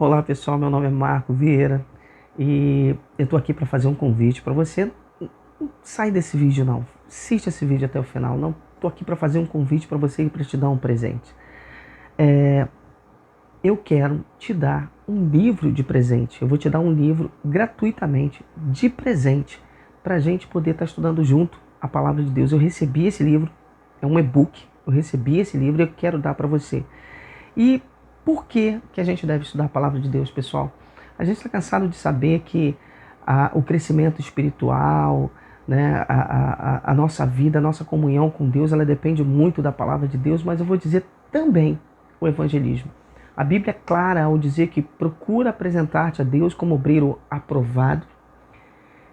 Olá pessoal, meu nome é Marco Vieira e eu estou aqui para fazer um convite para você. Não sai desse vídeo não, assiste esse vídeo até o final. Não, estou aqui para fazer um convite para você e para te dar um presente. Eu quero te dar um livro de presente. Eu vou te dar um livro gratuitamente de presente para a gente poder estar estudando junto a palavra de Deus. Eu recebi esse livro, é um e-book. Eu recebi esse livro e eu quero dar para você. E por que a gente deve estudar a palavra de Deus, pessoal? A gente está cansado de saber que o crescimento espiritual, né, a nossa vida, a nossa comunhão com Deus, ela depende muito da palavra de Deus, mas eu vou dizer também o evangelismo. A Bíblia é clara ao dizer que procura apresentar-te a Deus como obreiro aprovado,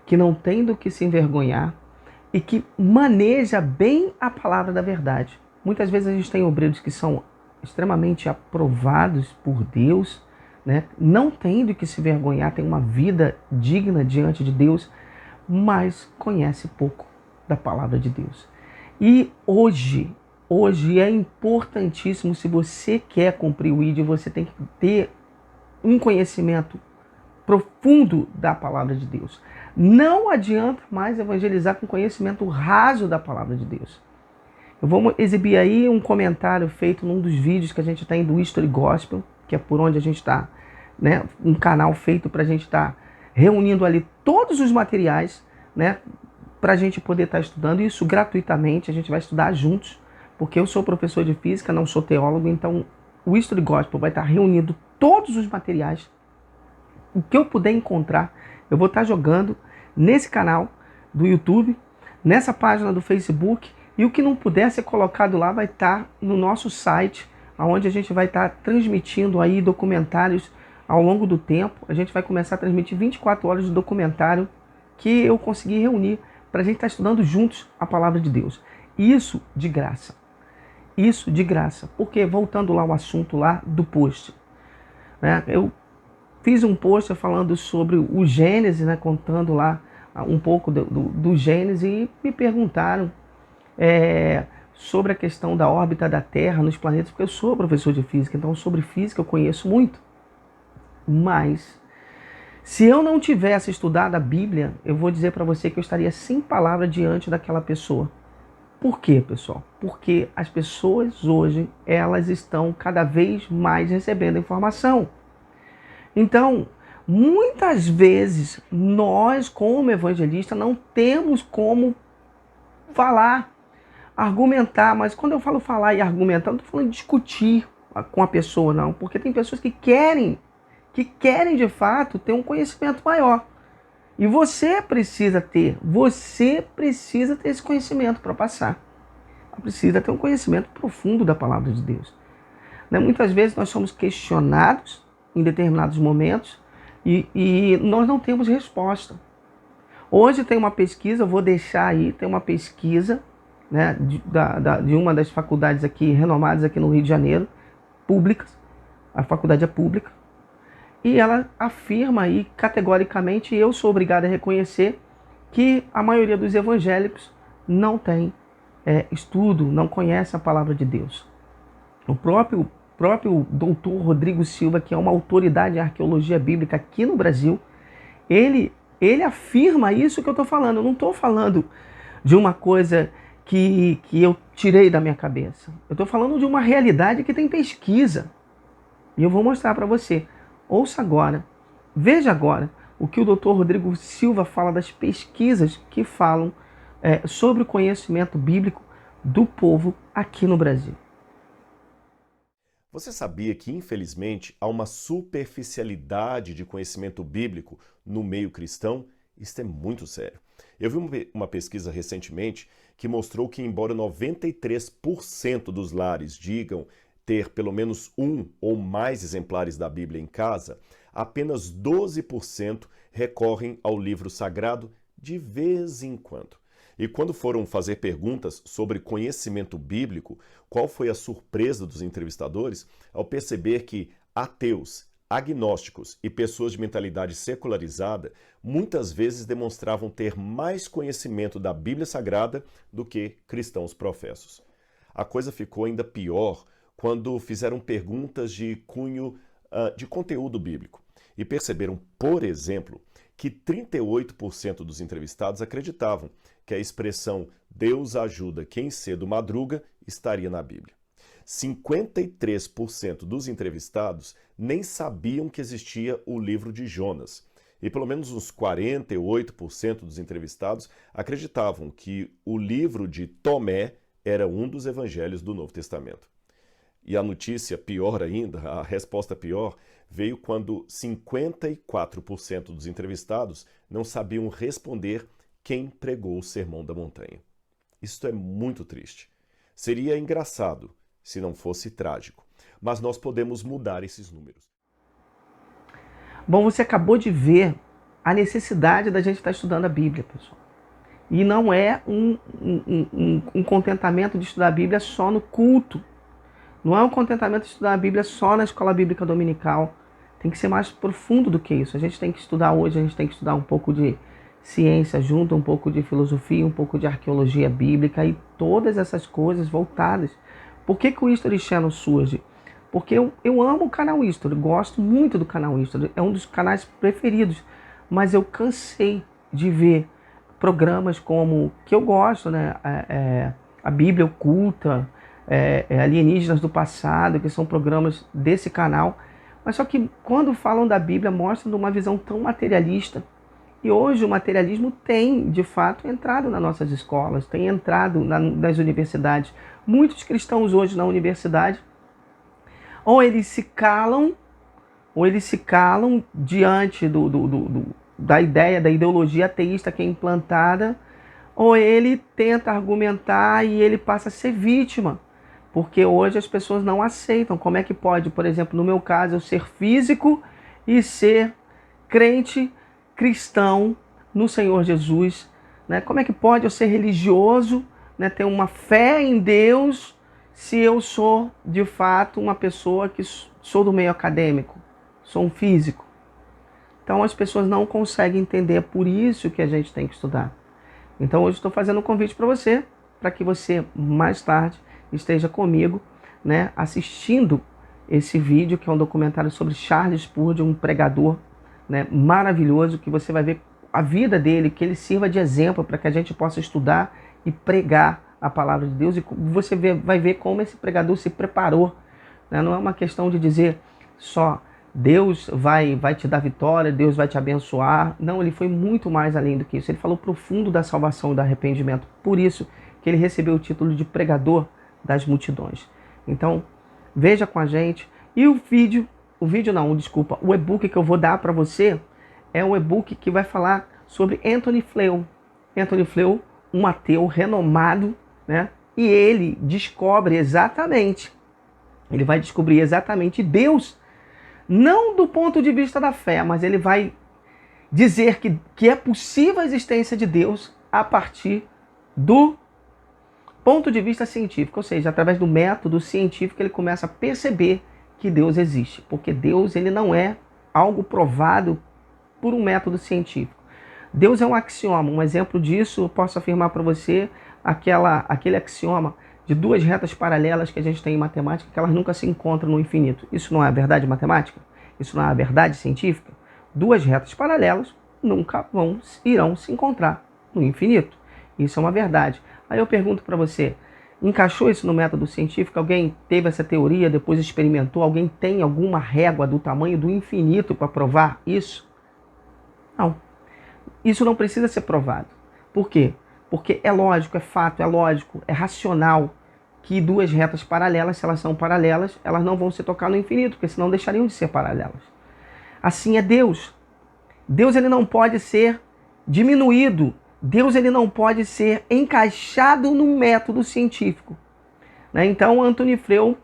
que não tem do que se envergonhar e que maneja bem a palavra da verdade. Muitas vezes a gente tem obreiros que são extremamente aprovados por Deus, né? Não tem do que se vergonhar, tem uma vida digna diante de Deus, mas conhece pouco da palavra de Deus. E hoje é importantíssimo, se você quer cumprir o ID, você tem que ter um conhecimento profundo da palavra de Deus. Não adianta mais evangelizar com conhecimento raso da palavra de Deus. Eu vou exibir aí um comentário feito num dos vídeos que a gente tem do History Gospel, que é por onde a gente está, né? Um canal feito para a gente estar reunindo ali todos os materiais, né? Para a gente poder estar estudando isso gratuitamente. A gente vai estudar juntos, porque eu sou professor de física, não sou teólogo, então o History Gospel vai estar reunindo todos os materiais. O que eu puder encontrar, eu vou estar jogando nesse canal do YouTube, nessa página do Facebook. E o que não puder ser colocado lá vai estar no nosso site, onde a gente vai estar transmitindo aí documentários ao longo do tempo. A gente vai começar a transmitir 24 horas de documentário que eu consegui reunir para a gente estar estudando juntos a palavra de Deus. Isso de graça. Isso de graça. Porque, voltando lá ao assunto lá do post, né? Eu fiz um post falando sobre o Gênesis, né? Contando lá um pouco do Gênesis e me perguntaram sobre a questão da órbita da Terra nos planetas, porque eu sou professor de física, então sobre física eu conheço muito. Mas, se eu não tivesse estudado a Bíblia, eu vou dizer para você que eu estaria sem palavra diante daquela pessoa. Por quê, pessoal? Porque as pessoas hoje, elas estão cada vez mais recebendo informação. Então, muitas vezes, nós como evangelistas não temos como falar, argumentar, mas quando eu falo falar e argumentar, não estou falando de discutir com a pessoa, não, porque tem pessoas que querem de fato ter um conhecimento maior. E você precisa ter esse conhecimento para passar. Precisa ter um conhecimento profundo da palavra de Deus. Né? Muitas vezes nós somos questionados em determinados momentos e nós não temos resposta. Hoje tem uma pesquisa, eu vou deixar aí, tem uma pesquisa, né, de uma das faculdades aqui renomadas aqui no Rio de Janeiro, públicas, a faculdade é pública, e ela afirma aí categoricamente, e eu sou obrigado a reconhecer, que a maioria dos evangélicos não tem estudo, não conhece a palavra de Deus. O próprio doutor Rodrigo Silva, que é uma autoridade em arqueologia bíblica aqui no Brasil, ele afirma isso que eu estou falando. Eu não estou falando de uma coisa que eu tirei da minha cabeça. Eu estou falando de uma realidade que tem pesquisa. E eu vou mostrar para você. Ouça agora, veja agora o que o Dr. Rodrigo Silva fala das pesquisas que falam sobre o conhecimento bíblico do povo aqui no Brasil. Você sabia que, infelizmente, há uma superficialidade de conhecimento bíblico no meio cristão? Isso é muito sério. Eu vi uma pesquisa recentemente que mostrou que, embora 93% dos lares digam ter pelo menos um ou mais exemplares da Bíblia em casa, apenas 12% recorrem ao livro sagrado de vez em quando. E quando foram fazer perguntas sobre conhecimento bíblico, qual foi a surpresa dos entrevistadores ao perceber que ateus, agnósticos e pessoas de mentalidade secularizada muitas vezes demonstravam ter mais conhecimento da Bíblia Sagrada do que cristãos professos. A coisa ficou ainda pior quando fizeram perguntas de cunho de conteúdo bíblico e perceberam, por exemplo, que 38% dos entrevistados acreditavam que a expressão Deus ajuda quem cedo madruga estaria na Bíblia. 53% dos entrevistados nem sabiam que existia o livro de Jonas. E pelo menos uns 48% dos entrevistados acreditavam que o livro de Tomé era um dos evangelhos do Novo Testamento. E a notícia pior ainda, a resposta pior, veio quando 54% dos entrevistados não sabiam responder quem pregou o Sermão da Montanha. Isto é muito triste. Seria engraçado se não fosse trágico, mas nós podemos mudar esses números. Bom, você acabou de ver a necessidade da gente estar estudando a Bíblia, pessoal. E não é um contentamento de estudar a Bíblia só no culto. Não é um contentamento de estudar a Bíblia só na escola bíblica dominical. Tem que ser mais profundo do que isso. A gente tem que estudar hoje, a gente tem que estudar um pouco de ciência junto, um pouco de filosofia, um pouco de arqueologia bíblica e todas essas coisas voltadas. Por que o History Channel surge? Porque eu amo o canal History, gosto muito do canal History, é um dos canais preferidos. Mas eu cansei de ver programas como, que eu gosto, né? A Bíblia Oculta, Alienígenas do Passado, que são programas desse canal. Mas só que quando falam da Bíblia, mostram uma visão tão materialista. E hoje o materialismo tem, de fato, entrado nas nossas escolas, tem entrado nas universidades. Muitos cristãos hoje na universidade, ou eles se calam diante da ideia, da ideologia ateísta que é implantada, ou ele tenta argumentar e ele passa a ser vítima. Porque hoje as pessoas não aceitam. Como é que pode, por exemplo, no meu caso, eu ser físico e ser crente cristão no Senhor Jesus? Né? Como é que pode eu ser religioso, né, ter uma fé em Deus, se eu sou, de fato, uma pessoa que sou do meio acadêmico, sou um físico? Então as pessoas não conseguem entender, é por isso que a gente tem que estudar. Então hoje estou fazendo um convite para você, para que você mais tarde esteja comigo, né, assistindo esse vídeo, que é um documentário sobre Charles Spurgeon, um pregador, né, maravilhoso, que você vai ver a vida dele, que ele sirva de exemplo para que a gente possa estudar e pregar a palavra de Deus. E você vai ver como esse pregador se preparou. Né? Não é uma questão de dizer só Deus vai te dar vitória, Deus vai te abençoar. Não, ele foi muito mais além do que isso. Ele falou profundo da salvação e do arrependimento. Por isso que ele recebeu o título de pregador das multidões. Então, veja com a gente. E o e-book que eu vou dar para você é um e-book que vai falar sobre Anthony Flew. Anthony Flew, um ateu renomado, né? E ele descobre exatamente, ele vai descobrir exatamente Deus, não do ponto de vista da fé, mas ele vai dizer que é possível a existência de Deus a partir do ponto de vista científico, ou seja, através do método científico ele começa a perceber que Deus existe, porque Deus ele não é algo provado por um método científico. Deus é um axioma. Um exemplo disso, eu posso afirmar para você, aquele axioma de duas retas paralelas que a gente tem em matemática, que elas nunca se encontram no infinito. Isso não é a verdade matemática? Isso não é a verdade científica? Duas retas paralelas nunca irão se encontrar no infinito. Isso é uma verdade. Aí eu pergunto para você, encaixou isso no método científico? Alguém teve essa teoria, depois experimentou? Alguém tem alguma régua do tamanho do infinito para provar isso? Não. Isso não precisa ser provado. Por quê? Porque é lógico, é fato, é lógico, é racional que duas retas paralelas, se elas são paralelas, elas não vão se tocar no infinito, porque senão deixariam de ser paralelas. Assim é Deus. Deus ele não pode ser diminuído. Deus ele não pode ser encaixado no método científico. Né? Então, Anthony Flew,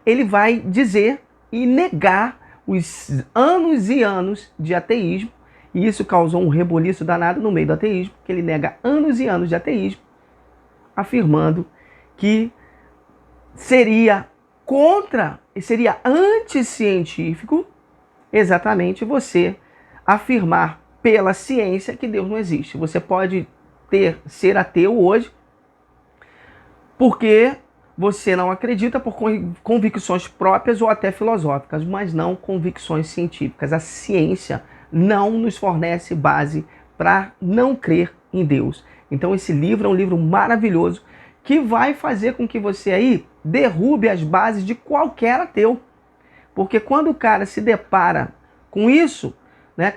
ele vai dizer e negar os anos e anos de ateísmo, e isso causou um reboliço danado no meio do ateísmo, que ele nega anos e anos de ateísmo, afirmando que seria anticientífico exatamente você afirmar pela ciência que Deus não existe. Você pode ser ateu hoje porque você não acredita por convicções próprias ou até filosóficas, mas não convicções científicas. A ciência não nos fornece base para não crer em Deus. Então esse livro é um livro maravilhoso que vai fazer com que você aí derrube as bases de qualquer ateu. Porque quando o cara se depara com isso, né,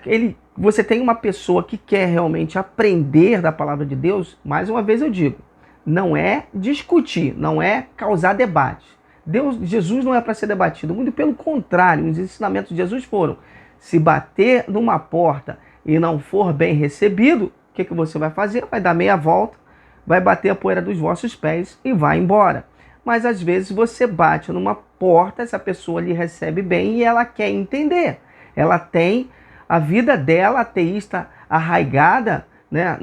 você tem uma pessoa que quer realmente aprender da palavra de Deus, mais uma vez eu digo, não é discutir, não é causar debate. Jesus não é para ser debatido, muito pelo contrário, os ensinamentos de Jesus foram: se bater numa porta e não for bem recebido, o que você vai fazer? Vai dar meia volta, vai bater a poeira dos vossos pés e vai embora. Mas às vezes você bate numa porta, essa pessoa lhe recebe bem e ela quer entender. Ela tem a vida dela ateísta arraigada, né,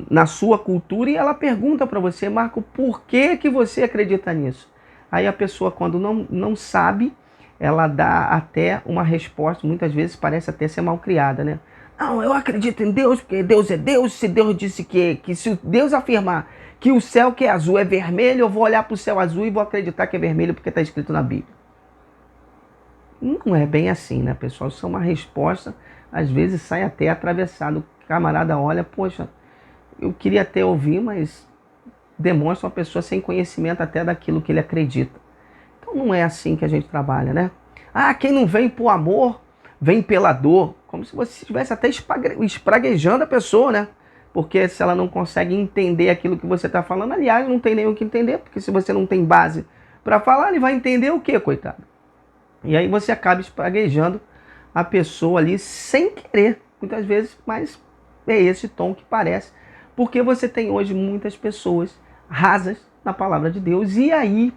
na sua cultura, e ela pergunta para você: Marco, por que você acredita nisso? Aí a pessoa, quando não sabe, ela dá até uma resposta, muitas vezes parece até ser mal criada, né? Não, eu acredito em Deus, porque Deus é Deus. Se Deus disse que se Deus afirmar que o céu que é azul é vermelho, eu vou olhar para o céu azul e vou acreditar que é vermelho porque está escrito na Bíblia. Não é bem assim, né, pessoal? Isso é uma resposta, às vezes sai até atravessado. O camarada olha, poxa, eu queria até ouvir, mas demonstra uma pessoa sem conhecimento até daquilo que ele acredita. Então não é assim que a gente trabalha, né? Ah, quem não vem por amor, vem pela dor. Como se você estivesse até espraguejando a pessoa, né? Porque se ela não consegue entender aquilo que você está falando, aliás, não tem nem o que entender, porque se você não tem base para falar, ele vai entender o quê, coitado? E aí você acaba espraguejando a pessoa ali sem querer, muitas vezes, mas é esse tom que parece, porque você tem hoje muitas pessoas rasas na palavra de Deus, e aí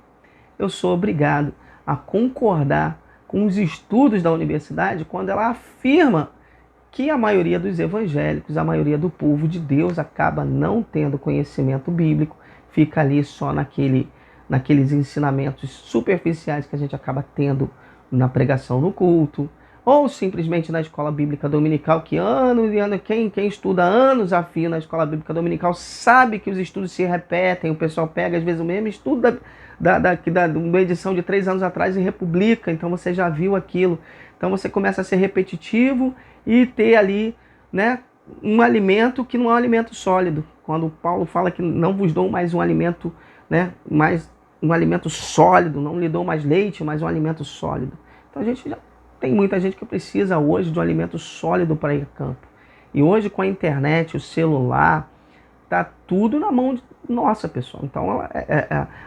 eu sou obrigado a concordar com os estudos da universidade quando ela afirma que a maioria dos evangélicos, a maioria do povo de Deus acaba não tendo conhecimento bíblico, fica ali só naqueles ensinamentos superficiais que a gente acaba tendo na pregação no culto, ou simplesmente na escola bíblica dominical, que ano e ano, quem estuda anos a fio na escola bíblica dominical sabe que os estudos se repetem, o pessoal pega às vezes o mesmo estudo de uma edição de 3 anos atrás e republica, então você já viu aquilo. Então você começa a ser repetitivo e ter ali, né, um alimento que não é um alimento sólido. Quando Paulo fala que não vos dou mais um alimento, né, mais um alimento sólido, não lhe dou mais leite, mas um alimento sólido. Então a gente já tem muita gente que precisa hoje de um alimento sólido para ir a campo. E hoje com a internet, o celular, tá tudo na mão nossa, pessoal. Então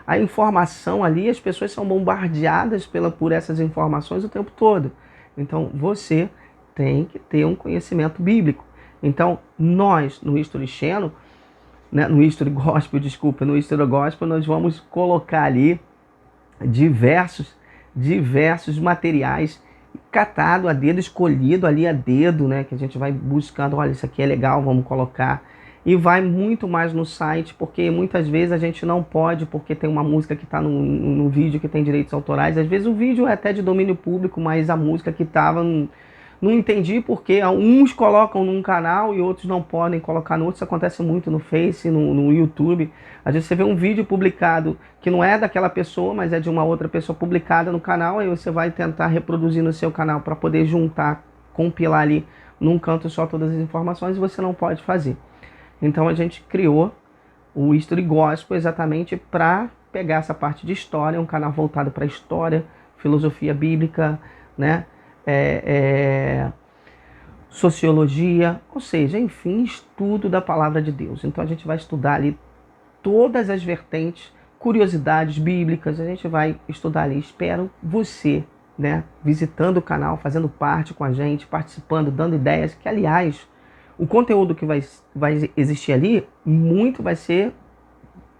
a informação ali, as pessoas são bombardeadas por essas informações o tempo todo. Então você tem que ter um conhecimento bíblico. Então nós, no History Channel, né, no History Gospel, no History Gospel, nós vamos colocar ali diversos materiais catado a dedo, escolhido ali a dedo, né, que a gente vai buscando, olha, isso aqui é legal, vamos colocar. E vai muito mais no site, porque muitas vezes a gente não pode, porque tem uma música que está no vídeo que tem direitos autorais. Às vezes o vídeo é até de domínio público, mas a música que estava... Não entendi porque uns colocam num canal e outros não podem colocar no outro. Isso acontece muito no Face, no YouTube. Às vezes você vê um vídeo publicado que não é daquela pessoa, mas é de uma outra pessoa publicada no canal, aí você vai tentar reproduzir no seu canal para poder juntar, compilar ali num canto só todas as informações, e você não pode fazer. Então a gente criou o History Gospel exatamente para pegar essa parte de história, um canal voltado para história, filosofia bíblica, né? Sociologia, ou seja, enfim, estudo da palavra de Deus. Então a gente vai estudar ali todas as vertentes, curiosidades bíblicas, a gente vai estudar ali. Espero você, né, visitando o canal, fazendo parte com a gente, participando, dando ideias, que aliás, o conteúdo que vai existir ali, muito vai ser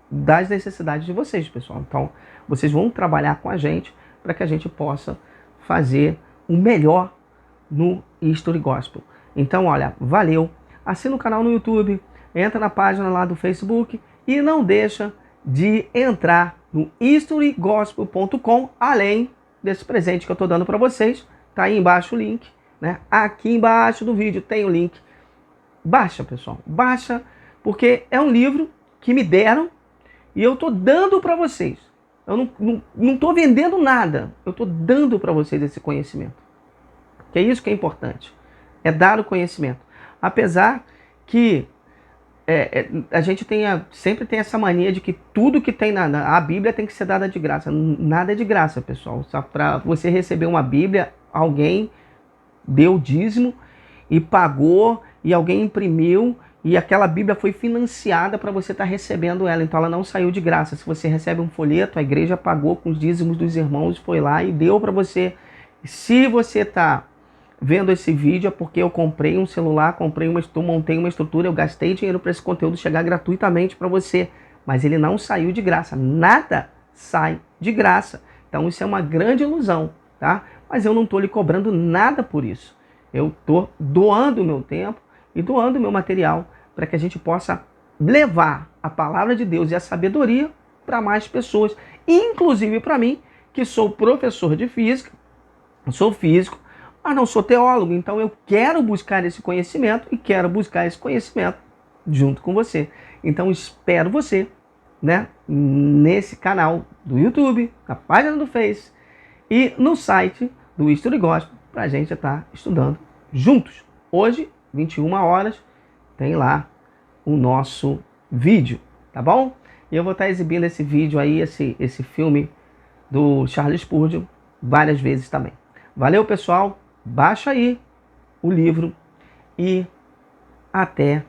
das necessidades de vocês, pessoal. Então, vocês vão trabalhar com a gente para que a gente possa fazer o melhor no History Gospel. Então, olha, valeu. Assina o canal no YouTube, entra na página lá do Facebook e não deixa de entrar no historygospel.com, além desse presente que eu estou dando para vocês. Tá aí embaixo o link, né? Aqui embaixo do vídeo tem o link. Baixa, pessoal. Baixa, porque é um livro que me deram e eu estou dando para vocês. Eu não estou vendendo nada. Eu estou dando para vocês esse conhecimento. Que é isso que é importante. É dar o conhecimento. Apesar que a gente sempre tem essa mania de que tudo que tem a Bíblia tem que ser dada de graça. Nada é de graça, pessoal. Só para você receber uma Bíblia, alguém deu dízimo e pagou, e alguém imprimiu, e aquela Bíblia foi financiada para você estar recebendo ela. Então ela não saiu de graça. Se você recebe um folheto, a igreja pagou com os dízimos dos irmãos, foi lá e deu para você. Se você está vendo esse vídeo é porque eu comprei um celular, montei uma estrutura, eu gastei dinheiro para esse conteúdo chegar gratuitamente para você. Mas ele não saiu de graça. Nada sai de graça. Então isso é uma grande ilusão, tá? Mas eu não estou lhe cobrando nada por isso. Eu estou doando o meu tempo e doando o meu material para que a gente possa levar a palavra de Deus e a sabedoria para mais pessoas. Inclusive para mim, que sou professor de física, sou físico, mas não sou teólogo, então eu quero buscar esse conhecimento e quero buscar esse conhecimento junto com você. Então espero você, né, nesse canal do YouTube, na página do Face e no site do History Gospel para a gente estar estudando juntos. Hoje, 21 horas, tem lá o nosso vídeo, tá bom? E eu vou estar exibindo esse vídeo aí, esse filme do Charles Spurgeon várias vezes também. Valeu, pessoal! Baixa aí o livro e até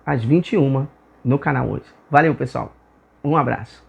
às 21 no canal hoje. Valeu, pessoal. Um abraço.